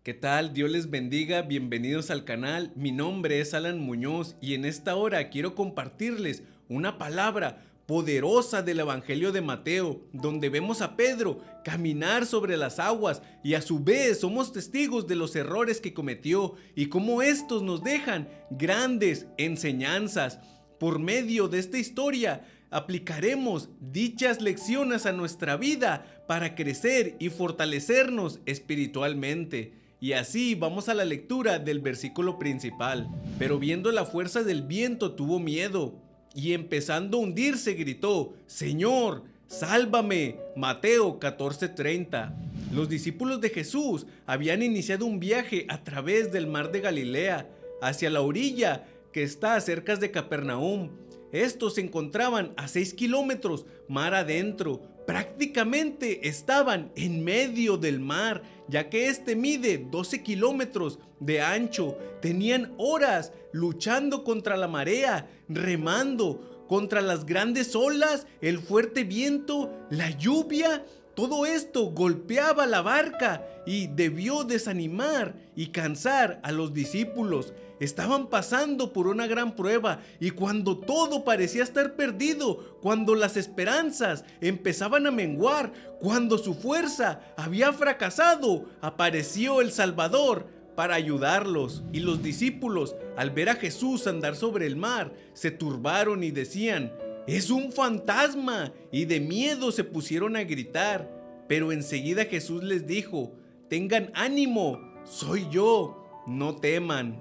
¿Qué tal? Dios les bendiga, bienvenidos al canal. Mi nombre es Alan Muñoz y en esta hora quiero compartirles una palabra poderosa del Evangelio de Mateo, donde vemos a Pedro caminar sobre las aguas y a su vez somos testigos de los errores que cometió y cómo estos nos dejan grandes enseñanzas. Por medio de esta historia aplicaremos dichas lecciones a nuestra vida para crecer y fortalecernos espiritualmente. Y así vamos a la lectura del versículo principal. Pero viendo la fuerza del viento tuvo miedo y empezando a hundirse gritó: Señor, sálvame. Mateo 14:30. Los discípulos de Jesús habían iniciado un viaje a través del mar de Galilea hacia la orilla que está cerca de Capernaum. Estos se encontraban a 6 kilómetros mar adentro. Prácticamente estaban en medio del mar, ya que este mide 12 kilómetros de ancho. Tenían horas luchando contra la marea, remando contra las grandes olas, el fuerte viento, la lluvia. Todo esto golpeaba la barca y debió desanimar y cansar a los discípulos. Estaban pasando por una gran prueba y cuando todo parecía estar perdido, cuando las esperanzas empezaban a menguar, cuando su fuerza había fracasado, apareció el Salvador para ayudarlos. Y los discípulos, al ver a Jesús andar sobre el mar, se turbaron y decían: ¡es un fantasma! Y de miedo se pusieron a gritar. Pero enseguida Jesús les dijo: tengan ánimo, soy yo, no teman.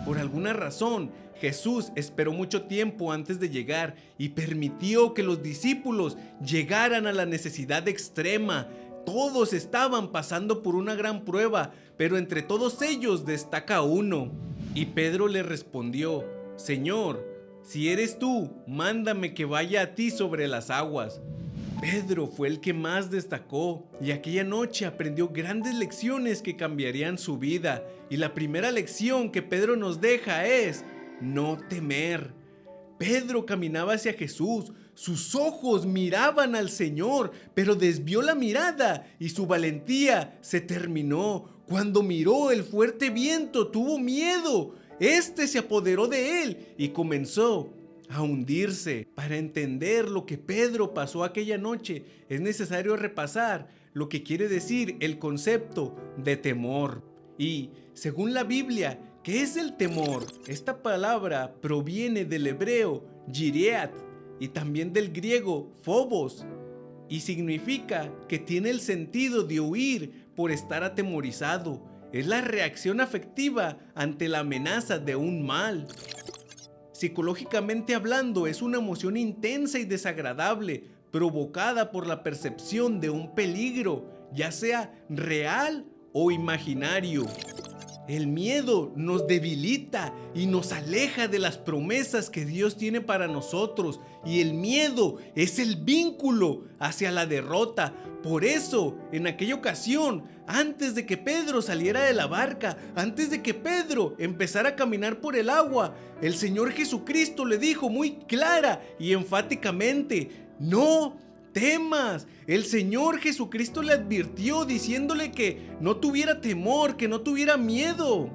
Por alguna razón, Jesús esperó mucho tiempo antes de llegar y permitió que los discípulos llegaran a la necesidad extrema. Todos estaban pasando por una gran prueba, pero entre todos ellos destaca uno. Y Pedro le respondió: Señor, si eres tú, mándame que vaya a ti sobre las aguas. Pedro fue el que más destacó y aquella noche aprendió grandes lecciones que cambiarían su vida. Y la primera lección que Pedro nos deja es no temer. Pedro caminaba hacia Jesús, sus ojos miraban al Señor, pero desvió la mirada y su valentía se terminó. Cuando miró el fuerte viento, tuvo miedo. Este se apoderó de él y comenzó a hundirse. Para entender lo que Pedro pasó aquella noche, es necesario repasar lo que quiere decir el concepto de temor. Y según la Biblia, ¿qué es el temor? Esta palabra proviene del hebreo yireat y también del griego phobos y significa que tiene el sentido de huir por estar atemorizado. Es la reacción afectiva ante la amenaza de un mal. Psicológicamente hablando, es una emoción intensa y desagradable provocada por la percepción de un peligro, ya sea real o imaginario. El miedo nos debilita y nos aleja de las promesas que Dios tiene para nosotros, y el miedo es el vínculo hacia la derrota. Por eso, en aquella ocasión, antes de que Pedro saliera de la barca, antes de que Pedro empezara a caminar por el agua, el Señor Jesucristo le dijo muy clara y enfáticamente: no temas. El Señor Jesucristo le advirtió diciéndole que no tuviera temor, que no tuviera miedo.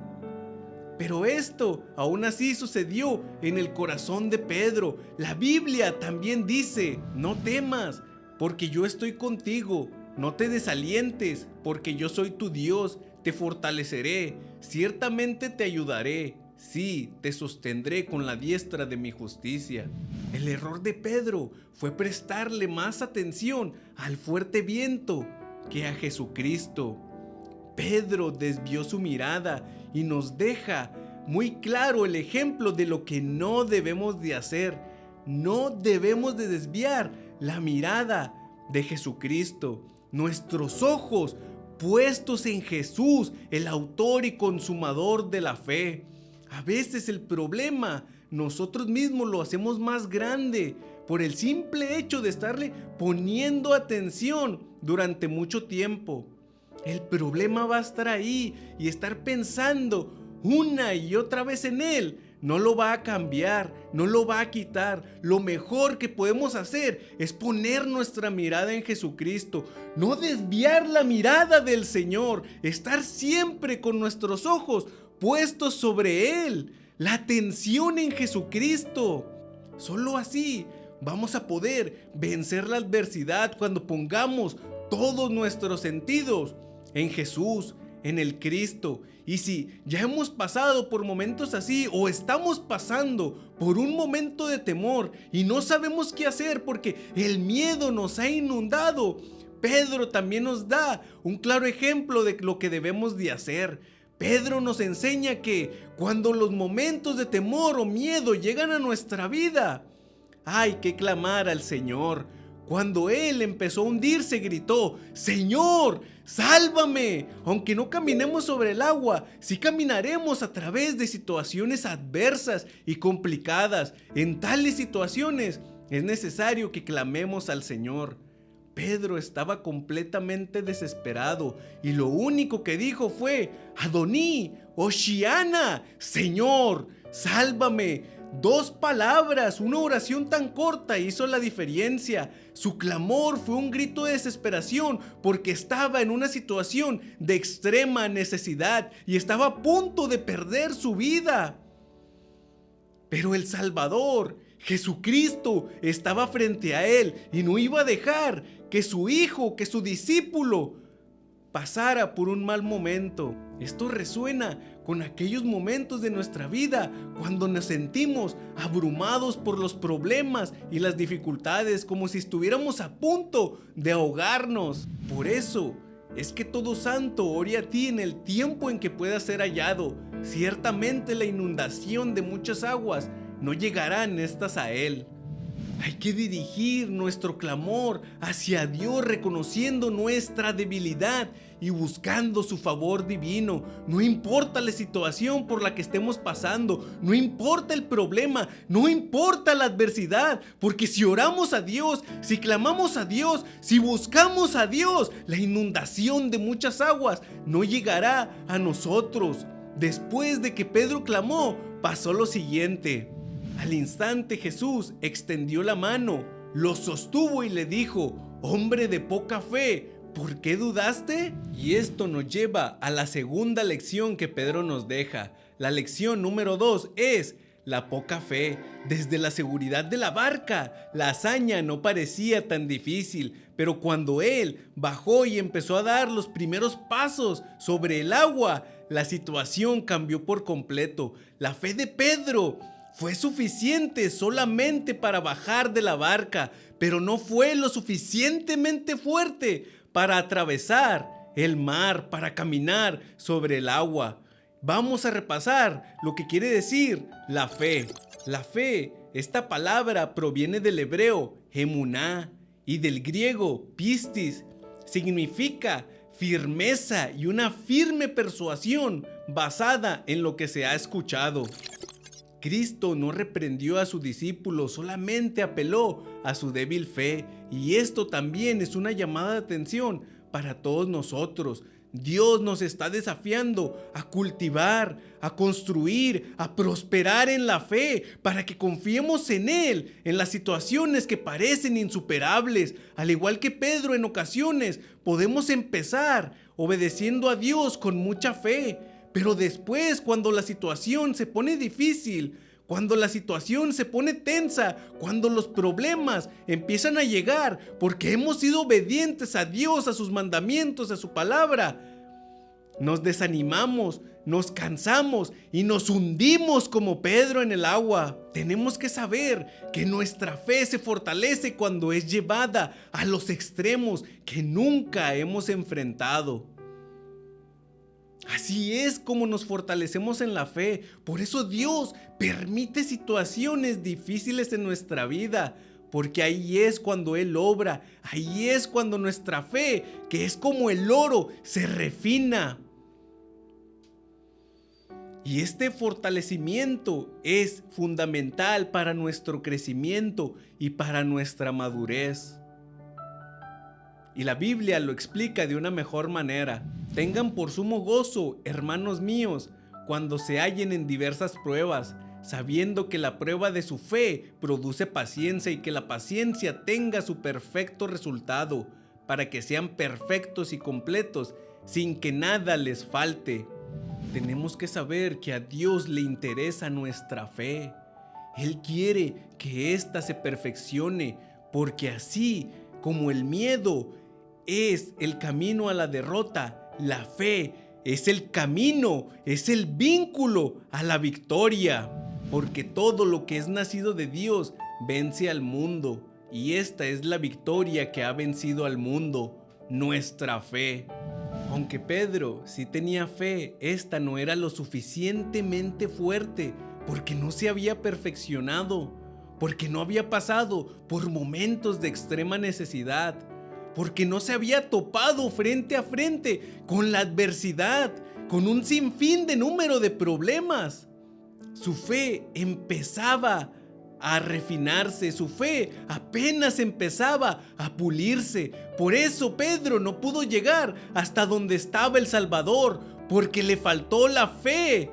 Pero esto aún así sucedió en el corazón de Pedro. La Biblia también dice: no temas, porque yo estoy contigo. No te desalientes, porque yo soy tu Dios. Te fortaleceré, ciertamente te ayudaré. Sí, te sostendré con la diestra de mi justicia. El error de Pedro fue prestarle más atención al fuerte viento que a Jesucristo. Pedro desvió su mirada y nos deja muy claro el ejemplo de lo que no debemos de hacer. No debemos de desviar la mirada de Jesucristo. Nuestros ojos puestos en Jesús, el autor y consumador de la fe. A veces el problema nosotros mismos lo hacemos más grande por el simple hecho de estarle poniendo atención durante mucho tiempo. El problema va a estar ahí y estar pensando una y otra vez en él no lo va a cambiar, no lo va a quitar. Lo mejor que podemos hacer es poner nuestra mirada en Jesucristo, no desviar la mirada del Señor, estar siempre con nuestros ojos puestos sobre Él, la atención en Jesucristo. Solo así vamos a poder vencer la adversidad cuando pongamos todos nuestros sentidos en Jesús, en el Cristo. Y si ya hemos pasado por momentos así o estamos pasando por un momento de temor y no sabemos qué hacer porque el miedo nos ha inundado, Pedro también nos da un claro ejemplo de lo que debemos de hacer. Pedro nos enseña que cuando los momentos de temor o miedo llegan a nuestra vida, hay que clamar al Señor. Cuando él empezó a hundirse, gritó: Señor, sálvame. Aunque no caminemos sobre el agua, sí caminaremos a través de situaciones adversas y complicadas. En tales situaciones es necesario que clamemos al Señor. Pedro estaba completamente desesperado y lo único que dijo fue: Adoní, Oshiana, Señor, sálvame. 2 palabras, una oración tan corta hizo la diferencia. Su clamor fue un grito de desesperación porque estaba en una situación de extrema necesidad y estaba a punto de perder su vida. Pero el Salvador, Jesucristo, estaba frente a él y no iba a dejar que su hijo, que su discípulo, pasara por un mal momento. Esto resuena con aquellos momentos de nuestra vida cuando nos sentimos abrumados por los problemas y las dificultades, como si estuviéramos a punto de ahogarnos. Por eso es que todo santo ore a ti en el tiempo en que pueda ser hallado. Ciertamente la inundación de muchas aguas no llegarán estas a él. Hay que dirigir nuestro clamor hacia Dios, reconociendo nuestra debilidad y buscando su favor divino. No importa la situación por la que estemos pasando, no importa el problema, no importa la adversidad, porque si oramos a Dios, si clamamos a Dios, si buscamos a Dios, la inundación de muchas aguas no llegará a nosotros. Después de que Pedro clamó, pasó lo siguiente. Al instante Jesús extendió la mano, lo sostuvo y le dijo: hombre de poca fe, ¿por qué dudaste? Y esto nos lleva a la segunda lección que Pedro nos deja. La lección número 2 es la poca fe. Desde la seguridad de la barca, la hazaña no parecía tan difícil, pero cuando él bajó y empezó a dar los primeros pasos sobre el agua, la situación cambió por completo. La fe de Pedro fue suficiente solamente para bajar de la barca, pero no fue lo suficientemente fuerte para atravesar el mar, para caminar sobre el agua. Vamos a repasar lo que quiere decir la fe. La fe, esta palabra proviene del hebreo emuná y del griego pistis. Significa firmeza y una firme persuasión basada en lo que se ha escuchado. Cristo no reprendió a su discípulo, solamente apeló a su débil fe, y esto también es una llamada de atención para todos nosotros. Dios nos está desafiando a cultivar, a construir, a prosperar en la fe, para que confiemos en Él en las situaciones que parecen insuperables. Al igual que Pedro, en ocasiones podemos empezar obedeciendo a Dios con mucha fe, pero después, cuando la situación se pone difícil, cuando la situación se pone tensa, cuando los problemas empiezan a llegar, porque hemos sido obedientes a Dios, a sus mandamientos, a su palabra, nos desanimamos, nos cansamos y nos hundimos como Pedro en el agua. Tenemos que saber que nuestra fe se fortalece cuando es llevada a los extremos que nunca hemos enfrentado. Así es como nos fortalecemos en la fe. Por eso Dios permite situaciones difíciles en nuestra vida, porque ahí es cuando Él obra, ahí es cuando nuestra fe, que es como el oro, se refina. Y este fortalecimiento es fundamental para nuestro crecimiento y para nuestra madurez. Y la Biblia lo explica de una mejor manera. Tengan por sumo gozo, hermanos míos, cuando se hallen en diversas pruebas, sabiendo que la prueba de su fe produce paciencia y que la paciencia tenga su perfecto resultado, para que sean perfectos y completos, sin que nada les falte. Tenemos que saber que a Dios le interesa nuestra fe. Él quiere que ésta se perfeccione, porque así como el miedo es el camino a la derrota, la fe es el camino, es el vínculo a la victoria. Porque todo lo que es nacido de Dios vence al mundo, y esta es la victoria que ha vencido al mundo, nuestra fe. Aunque Pedro sí tenía fe, esta no era lo suficientemente fuerte, porque no se había perfeccionado, porque no había pasado por momentos de extrema necesidad, porque no se había topado frente a frente con la adversidad, con un sinfín de número de problemas. Su fe empezaba a refinarse, su fe apenas empezaba a pulirse. Por eso Pedro no pudo llegar hasta donde estaba el Salvador, porque le faltó la fe,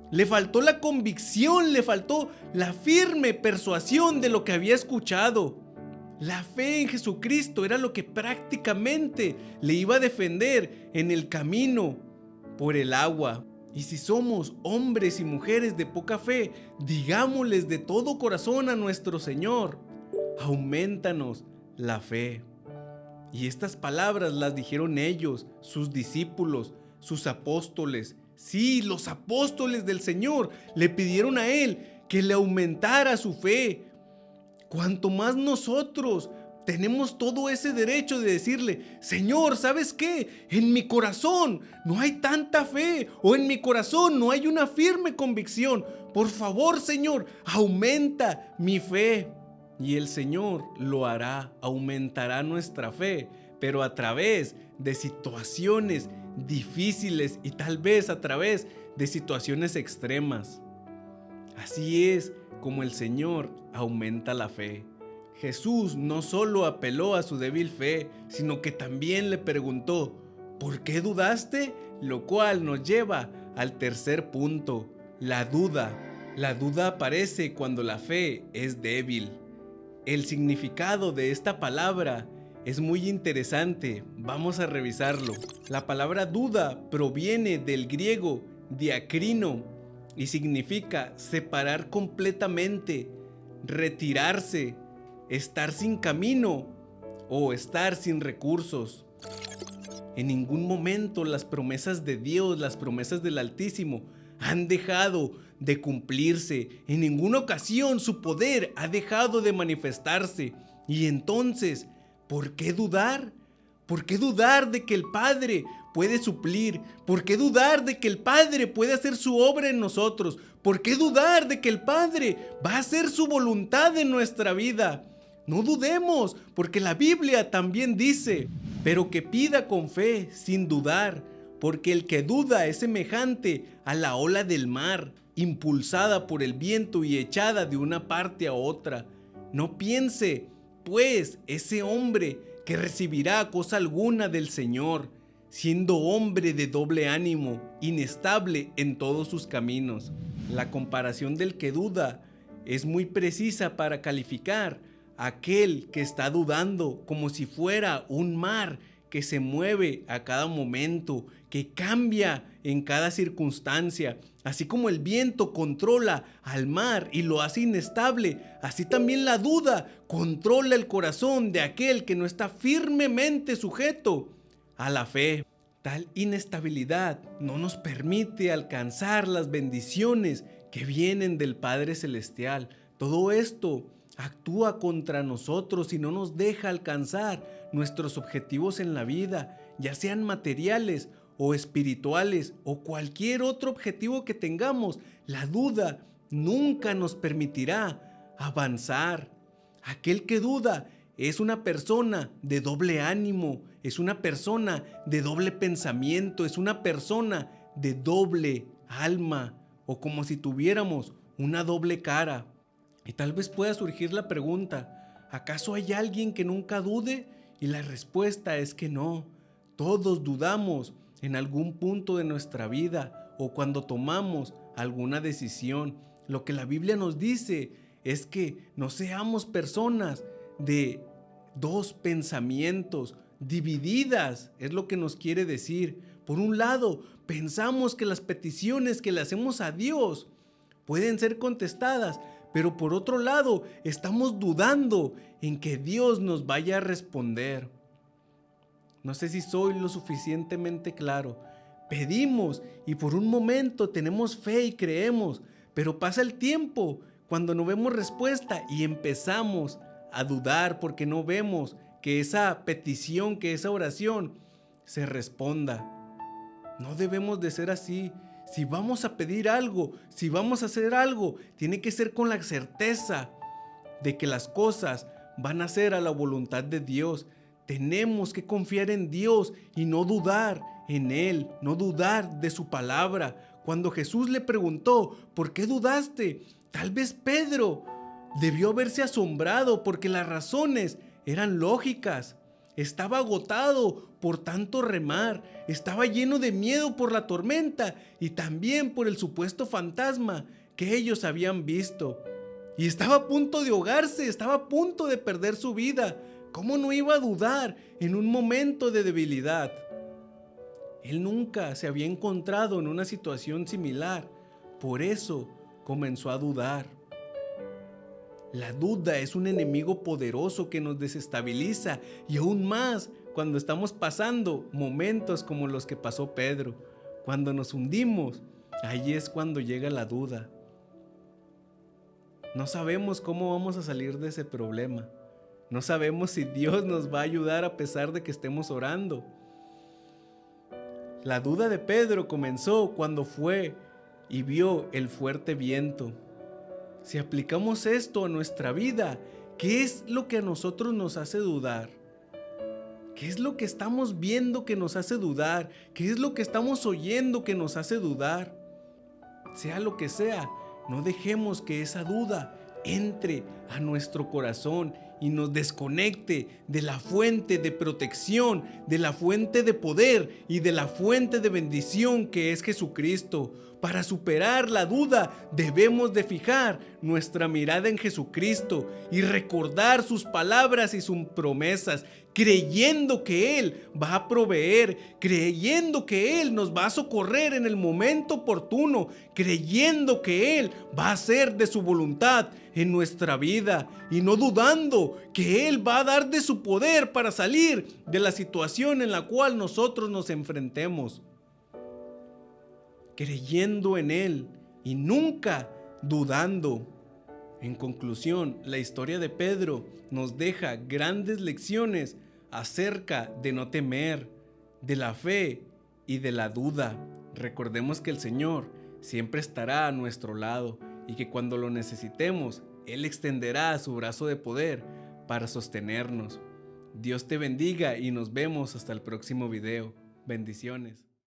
le faltó la convicción, le faltó la firme persuasión de lo que había escuchado. La fe en Jesucristo era lo que prácticamente le iba a defender en el camino por el agua. Y si somos hombres y mujeres de poca fe, digámosles de todo corazón a nuestro Señor: aumentanos la fe. Y estas palabras las dijeron ellos, sus discípulos, sus apóstoles. Sí, los apóstoles del Señor le pidieron a Él que le aumentara su fe. Cuanto más nosotros tenemos todo ese derecho de decirle: Señor, ¿sabes qué? En mi corazón no hay tanta fe, o en mi corazón no hay una firme convicción. Por favor, Señor, aumenta mi fe. Y el Señor lo hará, aumentará nuestra fe, pero a través de situaciones difíciles y tal vez a través de situaciones extremas. Así es como el Señor aumenta la fe. Jesús no solo apeló a su débil fe, sino que también le preguntó: ¿por qué dudaste? Lo cual nos lleva al tercer punto, la duda. La duda aparece cuando la fe es débil. El significado de esta palabra es muy interesante. Vamos a revisarlo. La palabra duda proviene del griego diacrino y significa separar completamente, retirarse, estar sin camino o estar sin recursos. En ningún momento las promesas de Dios, las promesas del Altísimo, han dejado de cumplirse. En ninguna ocasión su poder ha dejado de manifestarse. Y entonces, ¿por qué dudar? ¿Por qué dudar de que el Padre puede suplir? ¿Por qué dudar de que el Padre puede hacer su obra en nosotros? ¿Por qué dudar de que el Padre va a hacer su voluntad en nuestra vida? No dudemos, porque la Biblia también dice: pero que pida con fe, sin dudar, porque el que duda es semejante a la ola del mar, impulsada por el viento y echada de una parte a otra. No piense, pues, ese hombre que recibirá cosa alguna del Señor, siendo hombre de doble ánimo, inestable en todos sus caminos. La comparación del que duda es muy precisa para calificar a aquel que está dudando, como si fuera un mar que se mueve a cada momento, que cambia en cada circunstancia. Así como el viento controla al mar y lo hace inestable, así también la duda controla el corazón de aquel que no está firmemente sujeto a la fe. Tal inestabilidad no nos permite alcanzar las bendiciones que vienen del Padre Celestial. Todo esto actúa contra nosotros y no nos deja alcanzar nuestros objetivos en la vida, ya sean materiales o espirituales o cualquier otro objetivo que tengamos. La duda nunca nos permitirá avanzar. Aquel que duda es una persona de doble ánimo, es una persona de doble pensamiento, es una persona de doble alma, o como si tuviéramos una doble cara. Y tal vez pueda surgir la pregunta: ¿acaso hay alguien que nunca dude? Y la respuesta es que no. Todos dudamos en algún punto de nuestra vida o cuando tomamos alguna decisión. Lo que la Biblia nos dice es que no seamos personas de dos pensamientos divididas, es lo que nos quiere decir. Por un lado, pensamos que las peticiones que le hacemos a Dios pueden ser contestadas, pero por otro lado, estamos dudando en que Dios nos vaya a responder. No sé si soy lo suficientemente claro. Pedimos y por un momento tenemos fe y creemos, pero pasa el tiempo cuando no vemos respuesta y empezamos a dudar porque no vemos que esa petición, que esa oración se responda. No debemos de ser así. Si vamos a pedir algo, si vamos a hacer algo, tiene que ser con la certeza de que las cosas van a ser a la voluntad de Dios. Tenemos que confiar en Dios y no dudar en Él, no dudar de su palabra. Cuando Jesús le preguntó, ¿por qué dudaste? Tal vez Pedro debió haberse asombrado porque las razones eran lógicas. Estaba agotado por tanto remar, estaba lleno de miedo por la tormenta y también por el supuesto fantasma que ellos habían visto. Y estaba a punto de ahogarse, estaba a punto de perder su vida. ¿Cómo no iba a dudar en un momento de debilidad? Él nunca se había encontrado en una situación similar, por eso comenzó a dudar. La duda es un enemigo poderoso que nos desestabiliza y aún más cuando estamos pasando momentos como los que pasó Pedro. Cuando nos hundimos, ahí es cuando llega la duda. No sabemos cómo vamos a salir de ese problema. No sabemos si Dios nos va a ayudar a pesar de que estemos orando. La duda de Pedro comenzó cuando fue y vio el fuerte viento. Si aplicamos esto a nuestra vida, ¿qué es lo que a nosotros nos hace dudar? ¿Qué es lo que estamos viendo que nos hace dudar? ¿Qué es lo que estamos oyendo que nos hace dudar? Sea lo que sea, no dejemos que esa duda entre a nuestro corazón y nos desconecte de la fuente de protección, de la fuente de poder y de la fuente de bendición que es Jesucristo. Para superar la duda debemos de fijar nuestra mirada en Jesucristo y recordar sus palabras y sus promesas, creyendo que Él va a proveer, creyendo que Él nos va a socorrer en el momento oportuno, creyendo que Él va a hacer de su voluntad en nuestra vida y no dudando que Él va a dar de su poder para salir de la situación en la cual nosotros nos enfrentemos. Creyendo en Él y nunca dudando. En conclusión, la historia de Pedro nos deja grandes lecciones acerca de no temer, de la fe y de la duda. Recordemos que el Señor siempre estará a nuestro lado y que cuando lo necesitemos, Él extenderá su brazo de poder para sostenernos. Dios te bendiga y nos vemos hasta el próximo video. Bendiciones.